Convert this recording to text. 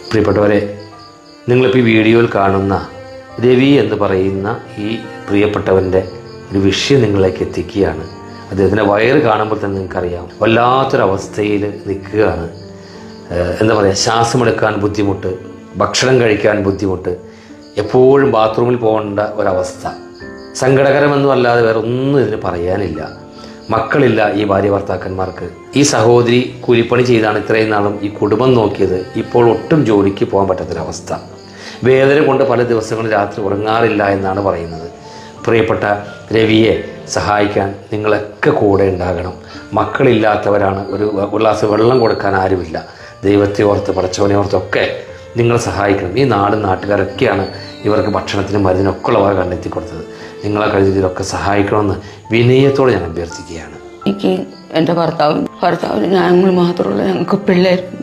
പ്രിയപ്പെട്ടവരെ, നിങ്ങളിപ്പോൾ ഈ വീഡിയോയിൽ കാണുന്ന രവി എന്ന് പറയുന്ന ഈ പ്രിയപ്പെട്ടവൻ്റെ ഒരു വിഷയം നിങ്ങളിലേക്ക് എത്തിക്കുകയാണ്. അദ്ദേഹത്തിൻ്റെ വയറ് കാണുമ്പോൾ തന്നെ നിങ്ങൾക്കറിയാം, വല്ലാത്തൊരവസ്ഥയിൽ നിൽക്കുകയാണ്. എന്താ പറയുക, ശ്വാസമെടുക്കാൻ ബുദ്ധിമുട്ട്, ഭക്ഷണം കഴിക്കാൻ ബുദ്ധിമുട്ട്, എപ്പോഴും ബാത്റൂമിൽ പോകേണ്ട ഒരവസ്ഥ. സങ്കടകരമെന്നും അല്ലാതെ വേറെ ഒന്നും ഇതിന് പറയാനില്ല. മക്കളില്ല ഈ ഭാര്യ ഭർത്താക്കന്മാർക്ക്. ഈ സഹോദരി കൂലിപ്പണി ചെയ്താണ് ഇത്രയും നാളും ഈ കുടുംബം നോക്കിയത്. ഇപ്പോൾ ഒട്ടും ജോലിക്ക് പോകാൻ പറ്റാത്തൊരവസ്ഥ. വേദന കൊണ്ട് പല ദിവസങ്ങളും രാത്രി ഉറങ്ങാറില്ല എന്നാണ് പറയുന്നത്. പ്രിയപ്പെട്ട രവിയെ സഹായിക്കാൻ നിങ്ങളൊക്കെ കൂടെ ഉണ്ടാകണം. മക്കളില്ലാത്തവരാണ്, ഒരു ഗ്ലാസ് വെള്ളം കൊടുക്കാൻ ആരുമില്ല. ദൈവത്തെ ഓർത്ത്, പടച്ചവനെ ഓർത്തൊക്കെ നിങ്ങൾ സഹായിക്കണം. ഈ നാട്ടുകാരൊക്കെയാണ് ഇവർക്ക് ഭക്ഷണത്തിനും മരുന്നിനൊക്കെ ഉള്ള വക കണ്ടെത്തി കൊടുത്തത്. നിങ്ങളെ കഴിഞ്ഞ ഇതൊക്കെ സഹായിക്കണമെന്ന് വിനയത്തോടെ ഞാൻ അഭ്യർത്ഥിക്കുകയാണ്. എനിക്ക് എൻ്റെ ഭർത്താവിന് ഞങ്ങൾ മാത്രമുള്ള ഞങ്ങൾക്ക് പിള്ളേർ